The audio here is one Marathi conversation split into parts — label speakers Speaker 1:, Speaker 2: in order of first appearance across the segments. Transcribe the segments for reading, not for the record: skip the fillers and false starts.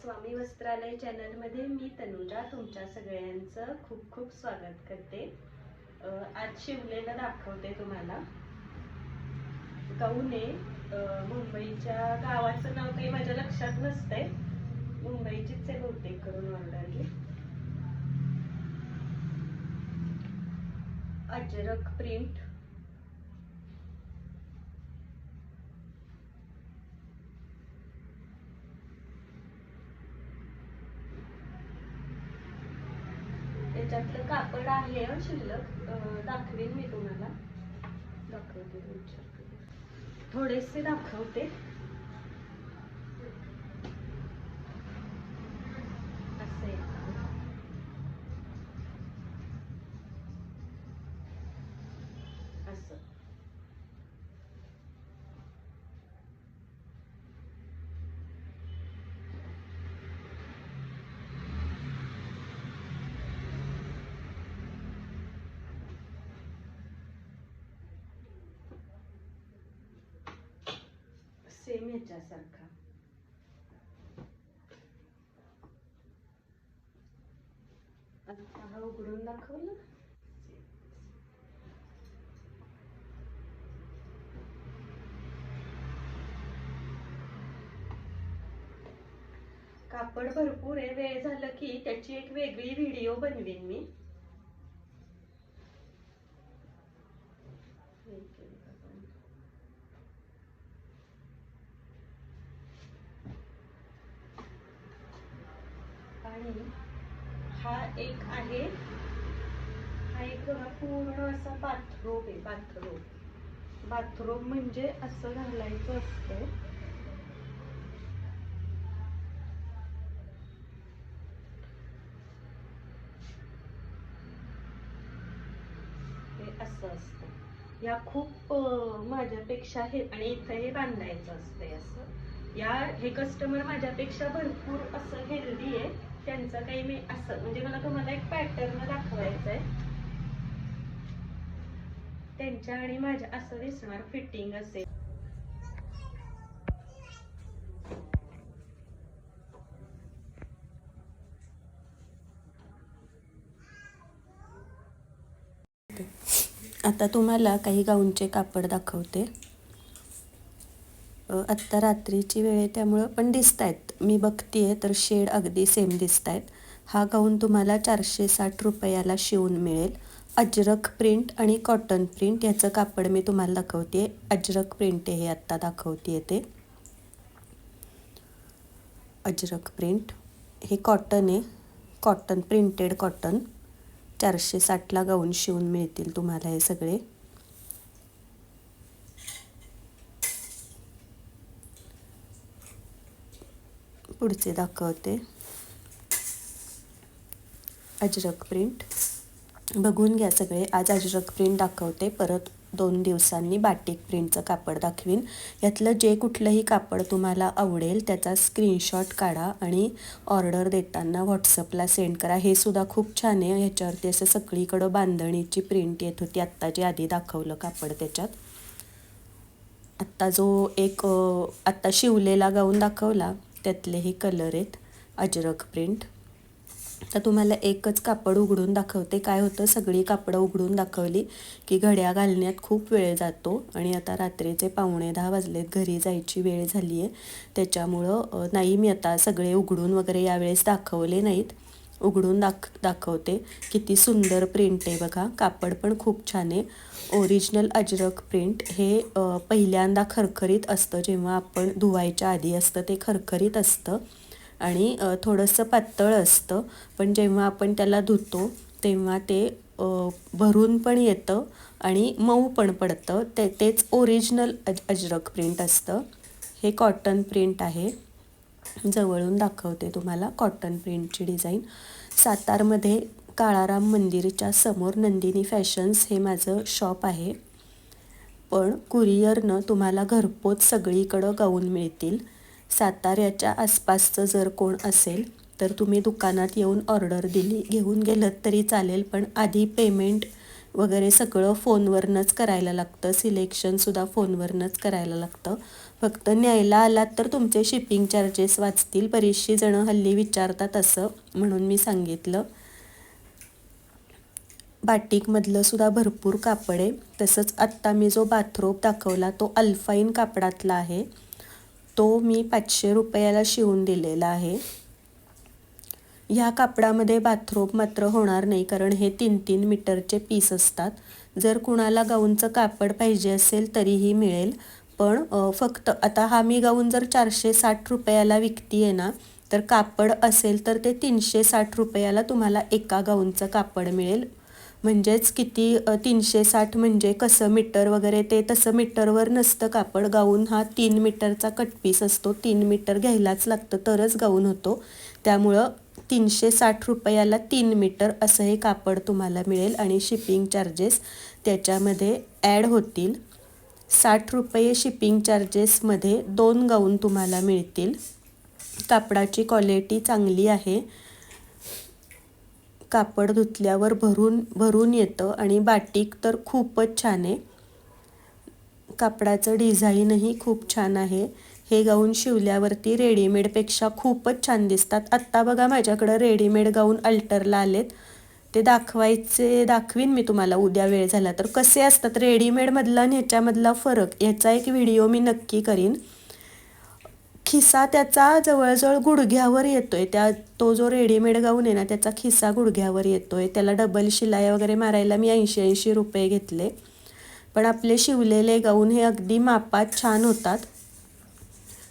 Speaker 1: स्वामी वस्त्रालय चॅनलमध्ये मी तनुजा तुमच्या सगळ्यांचं खूप खूप स्वागत करते। आज शिवलेलं दाखवते तुम्हाला। गाऊन आहे, मुंबईच्या गावाचं नाव काही माझ्या लक्षात नसतंय, मुंबईचीच आहे बहुतेक करून ऑर्डर। अजरक प्रिंट, त्याच्यातलं कापड आहे शिल्लक, दाखवेन मी तुम्हाला। दाखवते थोडेसे दाखवते। असे असं सेम ह्याच्यासारखा। आता हा उघडून दाखवलं। कापड भरपूर आहे, वेळ झालं की त्याची एक वेगळी व्हिडिओ बनवीन मी। आणि हा एक आहे, हा एक बघा पूर्ण असा बाथरोब आहे। बाथरोब म्हणजे असं घालायचं असतं। हे असं असतं। या खूप माझ्यापेक्षा हे, आणि इथं हे बांधायचं असतंय असं। हे कस्टमर माझ्यापेक्षा भरपूर असं हेल्दी आहे, त्यांचं काही मी असं म्हणजे मला तुम्हाला एक पॅटर्न दाखवायचा आहे। त्यांच्या आणि माझ्या असं दिसणार फिटिंग असेल। आता तुम्हाला काही गाऊनचे कापड दाखवते। आत्ता रात्रीची वेळ आहे त्यामुळं पण दिसत आहेत, मी बघतीये तर शेड अगदी सेम दिसत आहेत। हा गाऊन तुम्हाला 460 रुपयाला शिवून मिळेल। अजरक प्रिंट आणि कॉटन प्रिंट याचं कापड मी तुम्हाला दाखवते। अजरक प्रिंट हे आत्ता दाखवते ते अजरक प्रिंट। हे कॉटन आहे, कॉटन प्रिंटेड कॉटन। 460ला गाऊन शिवून मिळतील तुम्हाला हे सगळे। पुढचे दाखवते अजरक प्रिंट। बघून घ्या सगळे। आज अजरक प्रिंट दाखवते, परत 2 दिवसांनी बाटिक प्रिंटचं कापड दाखवीन। यातलं जे कुठलंही कापड तुम्हाला आवडेल त्याचा स्क्रीनशॉट काढा आणि ऑर्डर देताना व्हॉट्सअपला सेंड करा। हे सुद्धा खूप छान आहे, ह्याच्यावरती असं सगळीकडं बांधणीची प्रिंट येत होती। आत्ता जे आधी दाखवलं कापड त्याच्यात, आत्ता जो एक आत्ता शिवलेला गाऊन दाखवला त्यातले हे कलर आहेत अजरक प्रिंट। तर तुम्हाला एकच कापड उघडून दाखवते। काय होतं, सगळी कापडं उघडून दाखवली की घड्या घालण्यात खूप वेळ जातो, आणि आता रात्रीचे 9:15 वाजलेत, घरी जायची वेळ झाली आहे। त्याच्यामुळं नाही मी आता सगळे उघडून वगैरे यावेळेस दाखवले नाहीत, उघडून दाखवते। किती सुंदर प्रिंट आहे बघा, कापड पण खूप छान आहे। ओरिजिनल अजरक प्रिंट हे पहिल्यांदा खरखरीत असतं, जेव्हा आपण धुवायच्या आधी असतं ते खरखरीत असतं आणि थोडंसं पातळ असतं, पण जेव्हा आपण त्याला धुतो तेव्हा ते भरून पण येतं आणि मऊ पण पडतं। तेच ओरिजिनल अजरक प्रिंट असतं। हे कॉटन प्रिंट आहे, जवळून दाखवते तुम्हाला कॉटन प्रिंटची डिझाईन। सातारमध्ये काळाराम मंदिरच्या समोर नंदिनी फॅशन्स हे माझं शॉप आहे, पण कुरिअरनं तुम्हाला घरपोच सगळीकडं गाऊन मिळतील। साताऱ्याच्या आसपासचं जर कोण असेल तर तुम्ही दुकानात येऊन ऑर्डर घेऊन गेलं तरी चालेल, पण आधी पेमेंट वगैरे सगळं फोनवरनंच करायला लागतं, सिलेक्शनसुद्धा फोनवरनंच करायला लागतं. फक्त न्यायला आलात तर तुमचे शिपिंग चार्जेस वाचतील. बरीचशी जणं हल्ली विचारतात असं, म्हणून मी सांगितलं. बाटिकमधलं सुद्धा भरपूर कापड आहे. तसंच आत्ता मी जो बाथरोब दाखवला तो अल्फाईन कापडातला आहे. तो मी 500 रुपयाला शिवून दिलेला आहे. ह्या कापडामध्ये बाथरोब मात्र होणार नाही, कारण हे 3-3 मीटरचे पीस असतात. जर कुणाला गाऊनचं कापड पाहिजे असेल तरीही मिळेल, पण फक्त आता हा मी गाऊन जर 460 रुपयाला विकते आहे ना, तर कापड असेल तर ते 360 रुपयाला तुम्हाला एका गाऊनचं कापड मिळेल. म्हणजेच किती 360 म्हणजे कसं मीटर वगैरे ते तसं मीटरवर नसतं कापड. गाऊन हा 3 मीटरचा कटपीस असतो. 3 मीटर घ्यायलाच लागतं तरच गाऊन होतो. त्यामुळं 360 रुपयाला 3 मीटर असं हे कापड तुम्हाला मिळेल आणि शिपिंग चार्जेस त्याच्यामध्ये ॲड होतील. 60 रुपये शिपिंग चार्जेसमध्ये 2 गाऊन तुम्हाला मिळतील. कापडाची क्वालिटी चांगली आहे. कापड धुतल्यावर भरून येतं आणि बाटिक तर खूपच छान आहे. कापडाचं डिझाईनही खूप छान आहे. हे गाऊन शिवल्यावरती रेडीमेडपेक्षा खूपच छान दिसतात. आत्ता बघा माझ्याकडं रेडीमेड गाऊन अल्टरला आलेत. ते दाखवीन मी तुम्हाला उद्या वेळ झाला तर. कसे असतात रेडीमेडमधला आणि ह्याच्यामधला फरक, ह्याचा एक व्हिडिओ मी नक्की करीन. खिसा त्याचा जवळजवळ गुडघ्यावर येतोय. तो जो रेडीमेड गाऊन आहे ना, त्याचा खिसा गुडघ्यावर येतोय. त्याला डबल शिलाई वगैरे मारायला मी 80-80 रुपये घेतले. पण आपले शिवलेले गाऊन हे अगदी मापात छान होतात.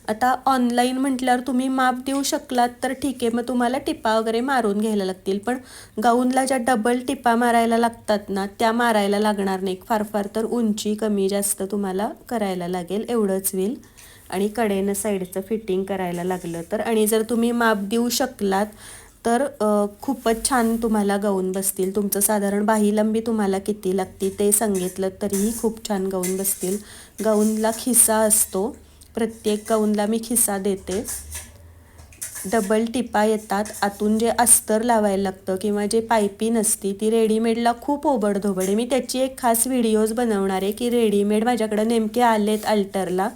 Speaker 1: आता ऑनलाईन म्हटल्यावर तुम्ही माप देऊ शकलात तर ठीक आहे, मग तुम्हाला टिपा वगैरे मारून घ्यायला लागतील. पण गाऊनला ज्या डबल टिपा मारायला लागतात ना, त्या मारायला लागणार नाही. फार फार तर उंची कमी जास्त तुम्हाला करायला लागेल, एवढंच होईल. आणि कडेनं साईडचं फिटिंग करायला लागलं तर. आणि जर तुम्ही माप देऊ शकलात तर खूपच छान तुम्हाला गाऊन बसतील. तुमचं साधारण बाही लांबी तुम्हाला किती लागते ते सांगितलं तरीही खूप छान गाऊन बसतील. गाऊनला खिसा असतो. प्रत्येक गाऊनला मी खिसा देते. डबल टिपा येतात. आतून जे अस्तर लावायला लागतं किंवा जे पायपिंग असती ती रेडीमेडला खूप ओबडधोबड आहे. मी त्याची एक खास व्हिडिओज बनवणार आहे की रेडीमेड माझ्याकडे नेमके आलेत अल्टरला,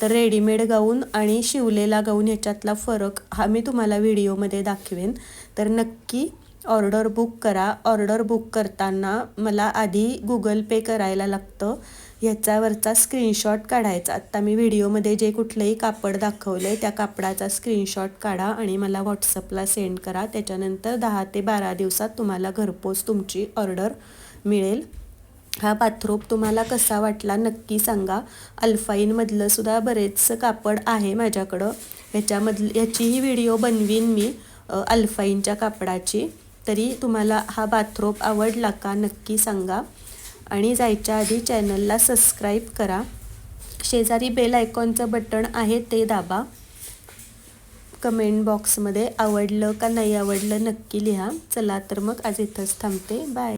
Speaker 1: तर रेडीमेड गाऊन आणि शिवलेला गाऊन ह्याच्यातला फरक हा मी तुम्हाला व्हिडिओमध्ये दाखवेन. तर नक्की ऑर्डर बुक करा. ऑर्डर बुक करताना मला आधी गुगल पे करायला लागतं. ह्याच्यावरचा स्क्रीनशॉट काढायचा. आत्ता मी व्हिडिओमध्ये जे कुठलंही कापड दाखवलं आहे त्या कापडाचा स्क्रीनशॉट काढा आणि मला व्हॉट्सअपला सेंड करा. त्याच्यानंतर 10 ते 12 दिवसात तुम्हाला घरपोच तुमची ऑर्डर मिळेल. हा बाथरोब तुम्हाला कसा वाटला नक्की सांगा. अल्फाईनमधलं सुद्धा बरेचसं कापड आहे माझ्याकडं. ह्याचीही व्हिडिओ बनवीन मी अल्फाईनच्या कापडाची. तरी तुम्हाला हा बाथरोब आवडला का नक्की सांगा. आणि जायच्या आधी चॅनलला सबस्क्राईब करा. शेजारी बेल आयकॉनचं बटन आहे ते दाबा. कमेंट बॉक्समध्ये आवडलं का नाही आवडलं नक्की लिहा. चला तर मग आज इथंच थांबते. बाय.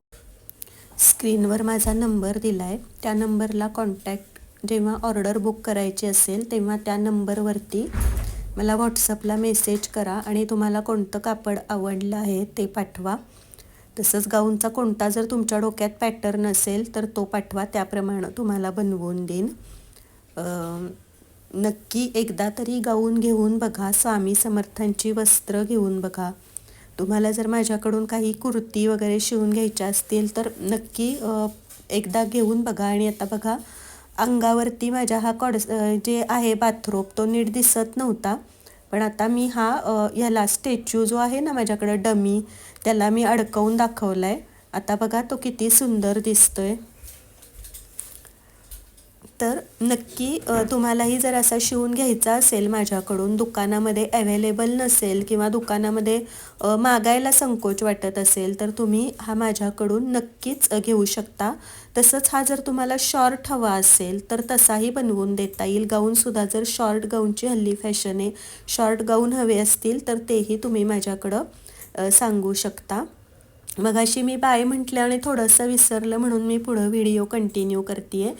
Speaker 1: स्क्रीनवर माझा नंबर दिला आहे, त्या नंबरला कॉन्टॅक्ट जेव्हा ऑर्डर बुक करायची असेल तेव्हा त्या नंबरवरती मला व्हॉट्सअपला मेसेज करा आणि तुम्हाला कोणतं कापड आवडलं आहे ते पाठवा. तसंच गाऊनचा कोणता जर तुमच्या डोक्यात पॅटर्न असेल तर तो पाठवा, त्याप्रमाणे तुम्हाला बनवून देईन. नक्की एकदा तरी गाऊन घेऊन बघा. स्वामी समर्थांची वस्त्र घेऊन बघा. तुम्हाला जर माझ्याकडून काही कुर्ती वगैरे शिवून घ्यायच्या असतील तर नक्की एकदा घेऊन बघा. आणि आता बघा अंगावरती माझ्या हा जे आहे बाथरोब तो नीट दिसत नव्हता, पण आता मी ह्याला स्टॅच्यू जो आहे ना माझ्याकडे डमी, त्याला मी अडकवून दाखवला आहे. आता बघा तो किती सुंदर दिसतोय. तर नक्की तुम्हालाही जर असा शिवून घ्यायचा असेल माझ्याकडून, दुकानामध्ये अवेलेबल नसेल किंवा दुकानामध्ये मागायला संकोच वाटत असेल तर तुम्ही हा माझ्याकडून नक्कीच घेऊ शकता. तसंच हा जर तुम्हाला शॉर्ट हवा असेल तर तसाही बनवून देता येईल. गाऊनसुद्धा जर शॉर्ट गाऊनची हल्ली फॅशन आहे, शॉर्ट गाऊन हवे असतील तर तेही तुम्ही माझ्याकडं सांगू शकता. मगाशी मी बाय म्हटलं आणि थोडंसं विसरलं म्हणून मी पुढं व्हिडिओ कंटिन्यू करते आहे.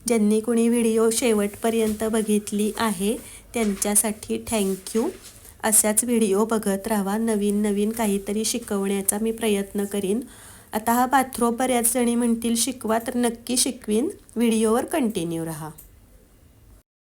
Speaker 1: ज्यांनी कोणी व्हिडिओ शेवटपर्यंत बघितली आहे त्यांच्यासाठी थँक्यू. अशाच व्हिडिओ बघत राहा. नवीन नवीन काहीतरी शिकवण्याचा मी प्रयत्न करीन. आता हा पाथरो बऱ्याच जणी म्हणतील शिकवा, तर नक्की शिकवीन. व्हिडिओवर कंटिन्यू राहा.